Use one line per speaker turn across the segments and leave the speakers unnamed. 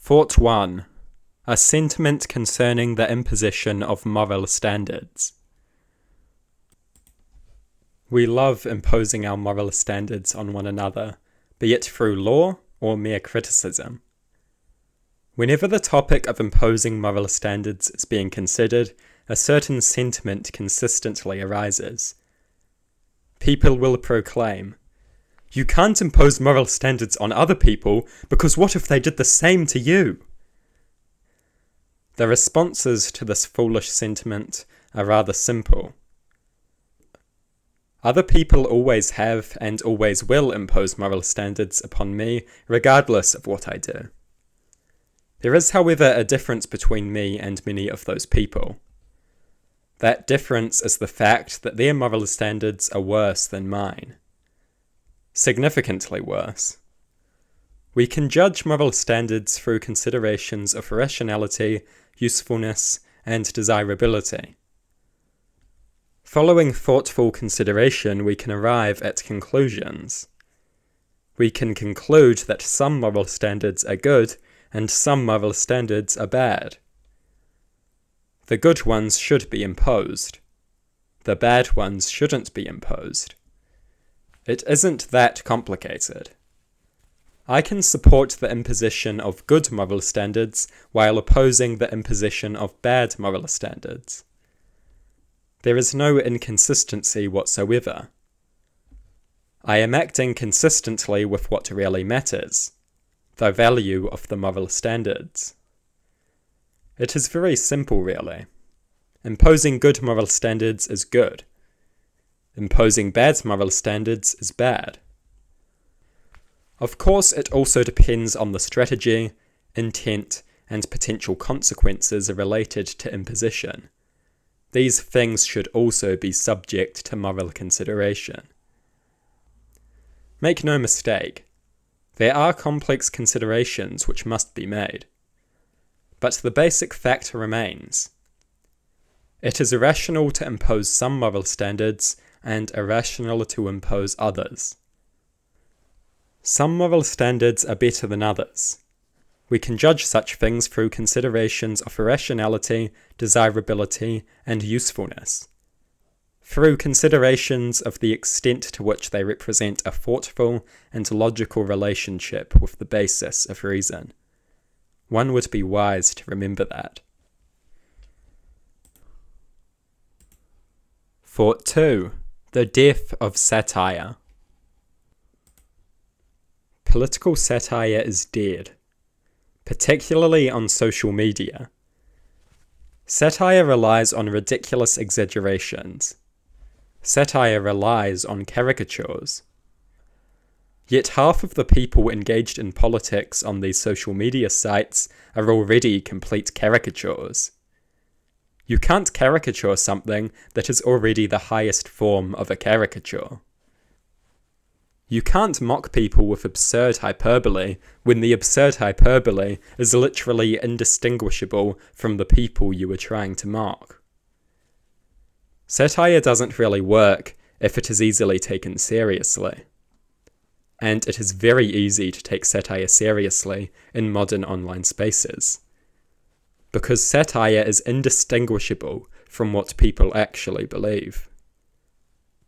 Thought 1. A sentiment concerning the imposition of moral standards. We love imposing our moral standards on one another, be it through law or mere criticism. Whenever the topic of imposing moral standards is being considered, a certain sentiment consistently arises. People will proclaim, "You can't impose moral standards on other people because what if they did the same to you?" The responses to this foolish sentiment are rather simple. Other people always have and always will impose moral standards upon me, regardless of what I do. There is, however, a difference between me and many of those people. That difference is the fact that their moral standards are worse than mine. Significantly worse. We can judge moral standards through considerations of rationality, usefulness, and desirability. Following thoughtful consideration, we can arrive at conclusions. We can conclude that some moral standards are good and some moral standards are bad. The good ones should be imposed. The bad ones shouldn't be imposed. It isn't that complicated. I can support the imposition of good moral standards while opposing the imposition of bad moral standards. There is no inconsistency whatsoever. I am acting consistently with what really matters, the value of the moral standards. It is very simple, really. Imposing good moral standards is good. Imposing bad moral standards is bad. Of course, it also depends on the strategy, intent, and potential consequences related to imposition. These things should also be subject to moral consideration. Make no mistake, there are complex considerations which must be made. But the basic fact remains. It is irrational to impose some moral standards and irrational to impose others. Some moral standards are better than others. We can judge such things through considerations of rationality, desirability, and usefulness. Through considerations of the extent to which they represent a thoughtful and logical relationship with the basis of reason. One would be wise to remember that. Thought 2. The death of satire. Political satire is dead, particularly on social media. Satire relies on ridiculous exaggerations. Satire relies on caricatures. Yet half of the people engaged in politics on these social media sites are already complete caricatures. You can't caricature something that is already the highest form of a caricature. You can't mock people with absurd hyperbole when the absurd hyperbole is literally indistinguishable from the people you are trying to mock. Satire doesn't really work if it is easily taken seriously. And it is very easy to take satire seriously in modern online spaces. Because satire is indistinguishable from what people actually believe.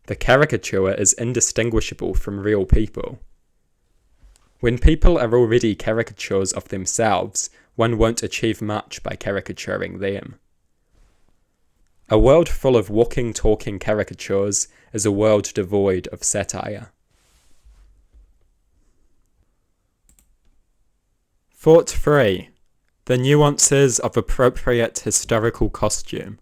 The caricature is indistinguishable from real people. When people are already caricatures of themselves, one won't achieve much by caricaturing them. A world full of walking, talking caricatures is a world devoid of satire. Thought 3. The nuances of appropriate historical costume.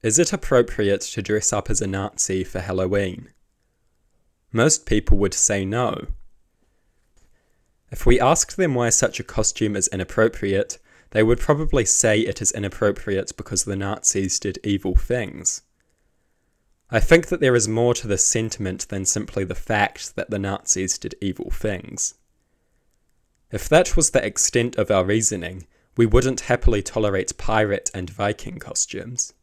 Is it appropriate to dress up as a Nazi for Halloween? Most people would say no. If we asked them why such a costume is inappropriate, they would probably say it is inappropriate because the Nazis did evil things. I think that there is more to this sentiment than simply the fact that the Nazis did evil things. If that was the extent of our reasoning, we wouldn't happily tolerate pirate and Viking costumes.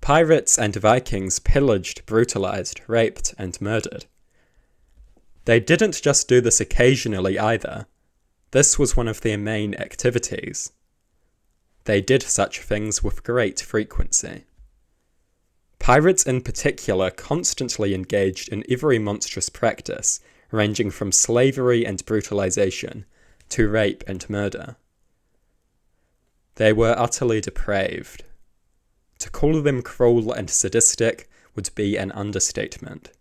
Pirates and Vikings pillaged, brutalized, raped, and murdered. They didn't just do this occasionally either. This was one of their main activities. They did such things with great frequency. Pirates in particular constantly engaged in every monstrous practice, ranging from slavery and brutalization to rape and murder. They were utterly depraved. To call them cruel and sadistic would be an understatement.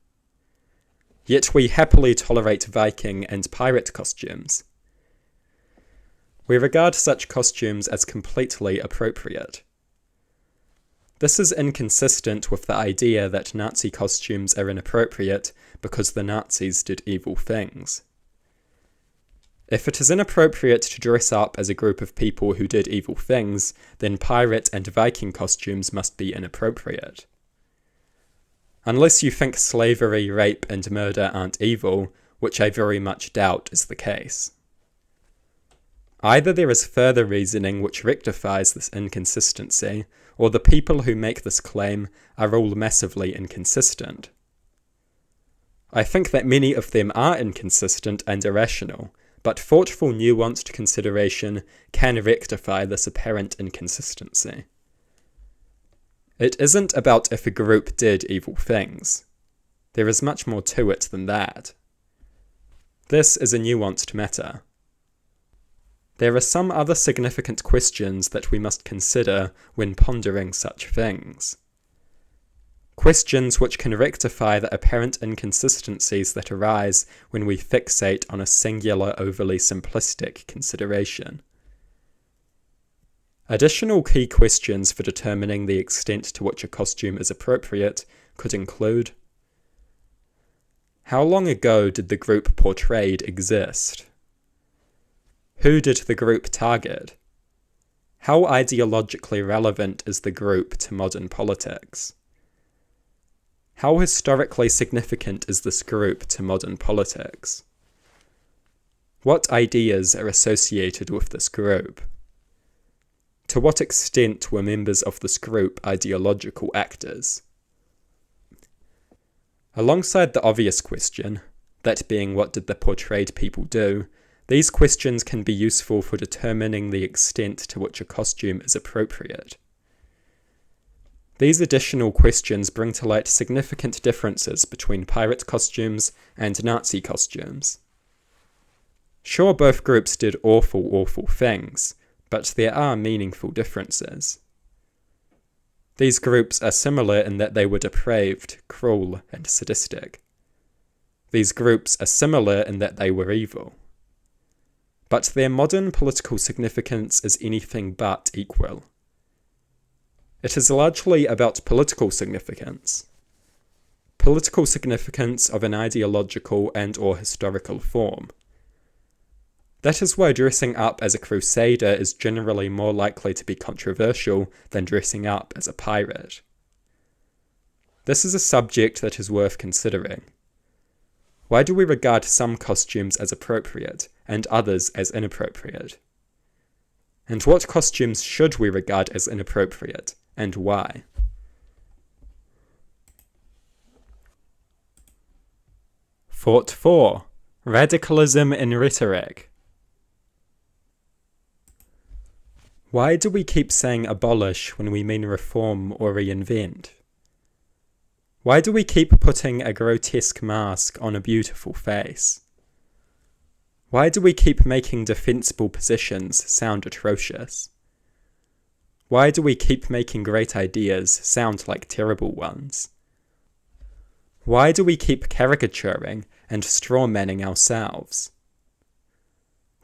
Yet we happily tolerate Viking and pirate costumes. We regard such costumes as completely appropriate. This is inconsistent with the idea that Nazi costumes are inappropriate because the Nazis did evil things. If it is inappropriate to dress up as a group of people who did evil things, then pirate and Viking costumes must be inappropriate. Unless you think slavery, rape, and murder aren't evil, which I very much doubt is the case. Either there is further reasoning which rectifies this inconsistency, or the people who make this claim are all massively inconsistent. I think that many of them are inconsistent and irrational, but thoughtful, nuanced consideration can rectify this apparent inconsistency. It isn't about if a group did evil things. There is much more to it than that. This is a nuanced matter. There are some other significant questions that we must consider when pondering such things. Questions which can rectify the apparent inconsistencies that arise when we fixate on a singular, overly simplistic consideration. Additional key questions for determining the extent to which a costume is appropriate could include: how long ago did the group portrayed exist? Who did the group target? How ideologically relevant is the group to modern politics? How historically significant is this group to modern politics? What ideas are associated with this group? To what extent were members of this group ideological actors? Alongside the obvious question, that being what did the portrayed people do, these questions can be useful for determining the extent to which a costume is appropriate. These additional questions bring to light significant differences between pirate costumes and Nazi costumes. Sure, both groups did awful things, but there are meaningful differences. These groups are similar in that they were depraved, cruel, and sadistic. These groups are similar in that they were evil. But their modern political significance is anything but equal. It is largely about political significance. Political significance of an ideological and/or historical form. That is why dressing up as a crusader is generally more likely to be controversial than dressing up as a pirate. This is a subject that is worth considering. Why do we regard some costumes as appropriate and others as inappropriate? And what costumes should we regard as inappropriate, and why? Thought 4. Radicalism in Rhetoric. Why do we keep saying abolish when we mean reform or reinvent? Why do we keep putting a grotesque mask on a beautiful face? Why do we keep making defensible positions sound atrocious? Why do we keep making great ideas sound like terrible ones? Why do we keep caricaturing and strawmanning ourselves?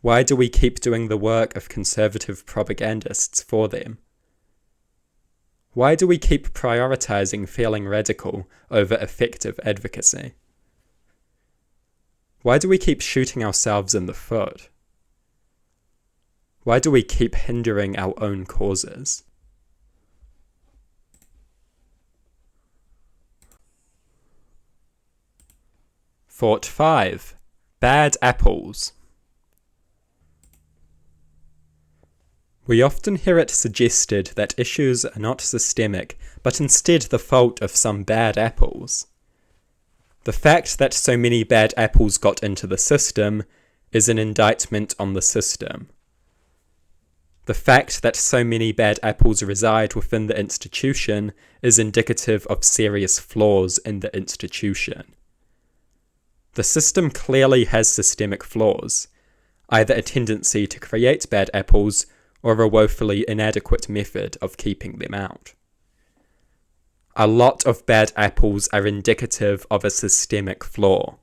Why do we keep doing the work of conservative propagandists for them? Why do we keep prioritizing feeling radical over effective advocacy? Why do we keep shooting ourselves in the foot? Why do we keep hindering our own causes? Thought 5. Bad apples. We often hear it suggested that issues are not systemic, but instead the fault of some bad apples. The fact that so many bad apples got into the system is an indictment on the system. The fact that so many bad apples reside within the institution is indicative of serious flaws in the institution. The system clearly has systemic flaws, either a tendency to create bad apples or a woefully inadequate method of keeping them out. A lot of bad apples are indicative of a systemic flaw,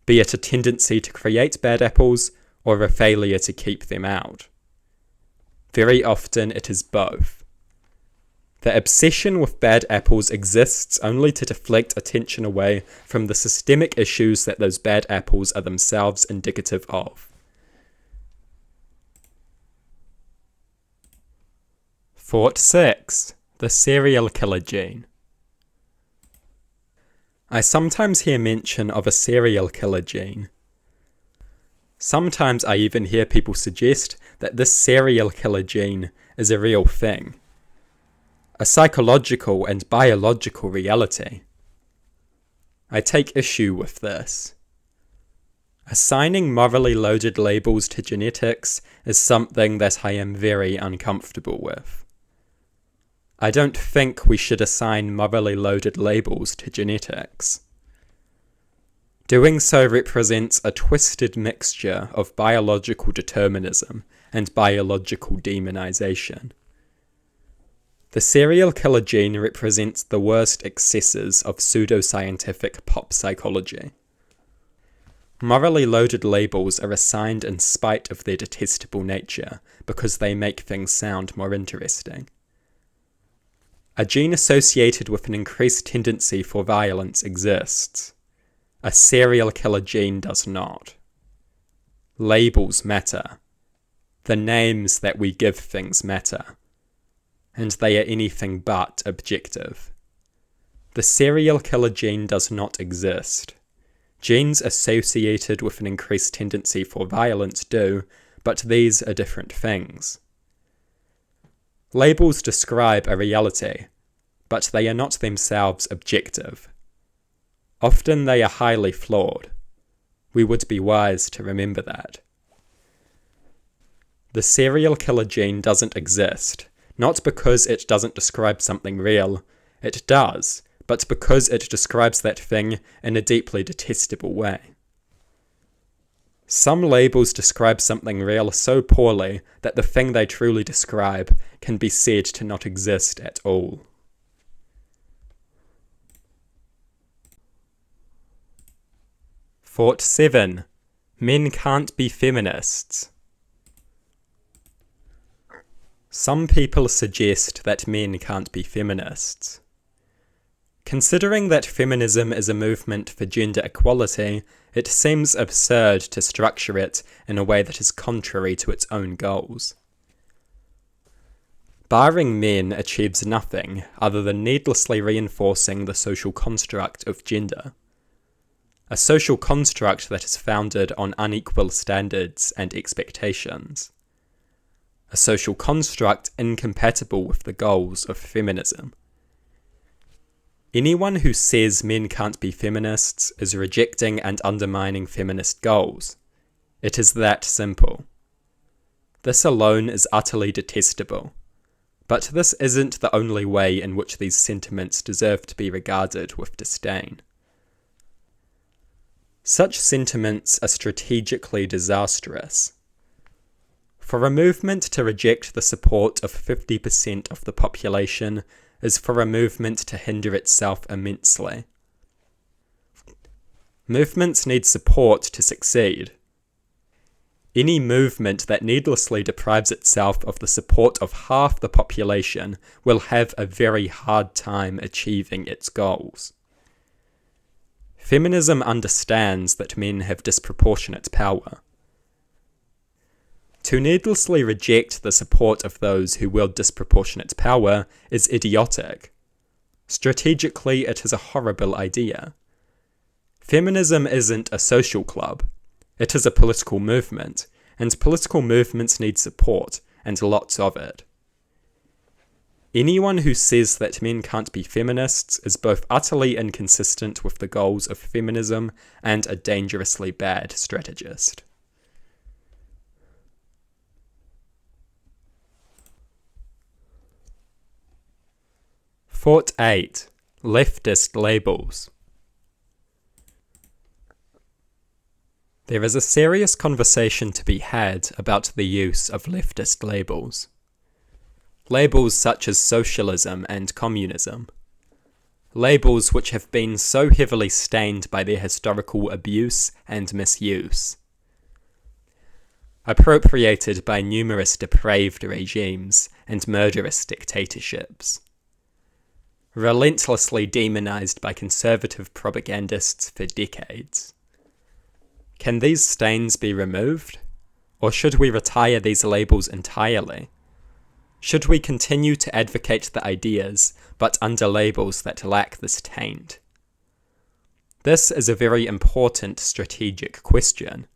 be it a tendency to create bad apples or a failure to keep them out. Very often it is both. The obsession with bad apples exists only to deflect attention away from the systemic issues that those bad apples are themselves indicative of. Thought 6. The serial killer gene. I sometimes hear mention of a serial killer gene. Sometimes I even hear people suggest that this serial killer gene is a real thing, a psychological and biological reality. I take issue with this. Assigning morally loaded labels to genetics is something that I am very uncomfortable with. I don't think we should assign morally loaded labels to genetics. Doing so represents a twisted mixture of biological determinism and biological demonization. The serial killer gene represents the worst excesses of pseudoscientific pop psychology. Morally loaded labels are assigned in spite of their detestable nature because they make things sound more interesting. A gene associated with an increased tendency for violence exists. A serial killer gene does not. Labels matter. The names that we give things matter. And they are anything but objective. The serial killer gene does not exist. Genes associated with an increased tendency for violence do, but these are different things. Labels describe a reality, but they are not themselves objective. Often they are highly flawed. We would be wise to remember that. The serial killer gene doesn't exist, not because it doesn't describe something real. It does, but because it describes that thing in a deeply detestable way. Some labels describe something real so poorly that the thing they truly describe can be said to not exist at all. Thought 7. Men can't be feminists. Some people suggest that men can't be feminists. Considering that feminism is a movement for gender equality, it seems absurd to structure it in a way that is contrary to its own goals. Barring men achieves nothing other than needlessly reinforcing the social construct of gender. A social construct that is founded on unequal standards and expectations. A social construct incompatible with the goals of feminism. Anyone who says men can't be feminists is rejecting and undermining feminist goals. It is that simple. This alone is utterly detestable. But this isn't the only way in which these sentiments deserve to be regarded with disdain. Such sentiments are strategically disastrous. For a movement to reject the support of 50% of the population is for a movement to hinder itself immensely. Movements need support to succeed. Any movement that needlessly deprives itself of the support of half the population will have a very hard time achieving its goals. Feminism understands that men have disproportionate power. To needlessly reject the support of those who wield disproportionate power is idiotic. Strategically, it is a horrible idea. Feminism isn't a social club. It is a political movement, and political movements need support, and lots of it. Anyone who says that men can't be feminists is both utterly inconsistent with the goals of feminism and a dangerously bad strategist. Thought 8. Leftist labels. There is a serious conversation to be had about the use of leftist labels. Labels such as socialism and communism. Labels which have been so heavily stained by their historical abuse and misuse. Appropriated by numerous depraved regimes and murderous dictatorships. Relentlessly demonized by conservative propagandists for decades. Can these stains be removed? Or should we retire these labels entirely? Should we continue to advocate the ideas, but under labels that lack this taint? This is a very important strategic question.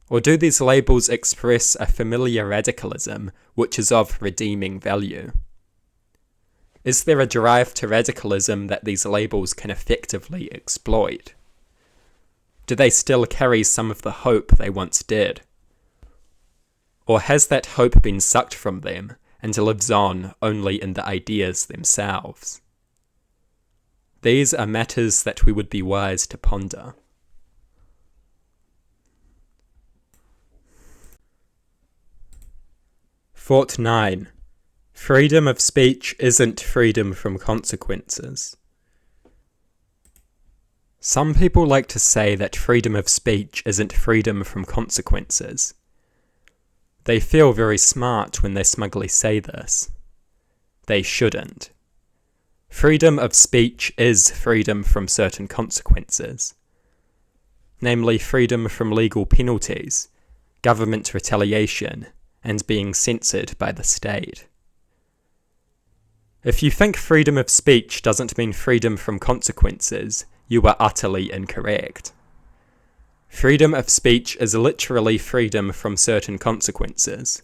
Or do these labels express a familiar radicalism which is of redeeming value? Is there a drive to radicalism that these labels can effectively exploit? Do they still carry some of the hope they once did? Or has that hope been sucked from them and lives on only in the ideas themselves? These are matters that we would be wise to ponder. Thought 9. Freedom of speech isn't freedom from consequences. Some people like to say that freedom of speech isn't freedom from consequences. They feel very smart when they smugly say this. They shouldn't. Freedom of speech is freedom from certain consequences. Namely, freedom from legal penalties, government retaliation, and being censored by the state. If you think freedom of speech doesn't mean freedom from consequences, you are utterly incorrect. Freedom of speech is literally freedom from certain consequences.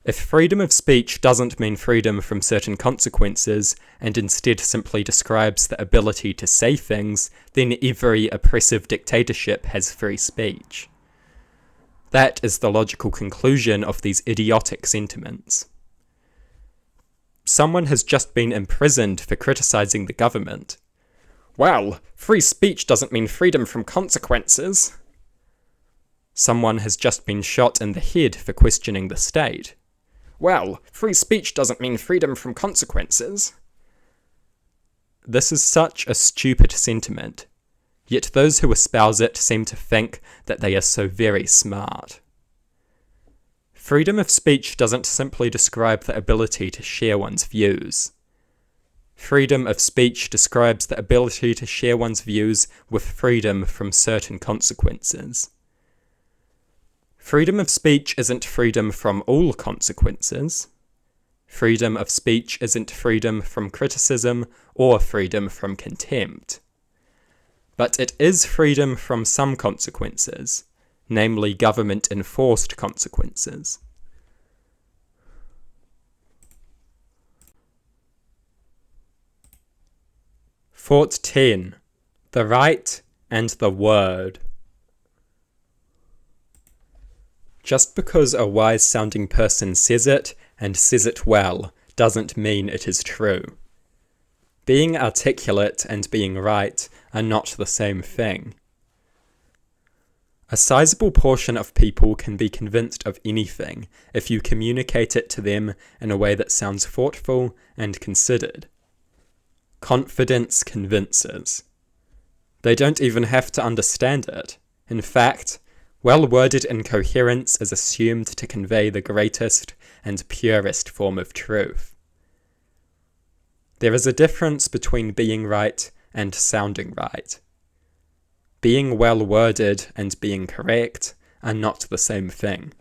If freedom of speech doesn't mean freedom from certain consequences, and instead simply describes the ability to say things, then every oppressive dictatorship has free speech. That is the logical conclusion of these idiotic sentiments. Someone has just been imprisoned for criticizing the government. Well, free speech doesn't mean freedom from consequences. Someone has just been shot in the head for questioning the state. Well, free speech doesn't mean freedom from consequences. This is such a stupid sentiment, yet those who espouse it seem to think that they are so very smart. Freedom of speech doesn't simply describe the ability to share one's views. Freedom of speech describes the ability to share one's views with freedom from certain consequences. Freedom of speech isn't freedom from all consequences. Freedom of speech isn't freedom from criticism or freedom from contempt. But it is freedom from some consequences, namely government-enforced consequences. Thought 10. The right and the word. Just because a wise-sounding person says it, and says it well, doesn't mean it is true. Being articulate and being right are not the same thing. A sizable portion of people can be convinced of anything if you communicate it to them in a way that sounds thoughtful and considered. Confidence convinces. They don't even have to understand it. In fact, well-worded incoherence is assumed to convey the greatest and purest form of truth. There is a difference between being right and sounding right. Being well-worded and being correct are not the same thing.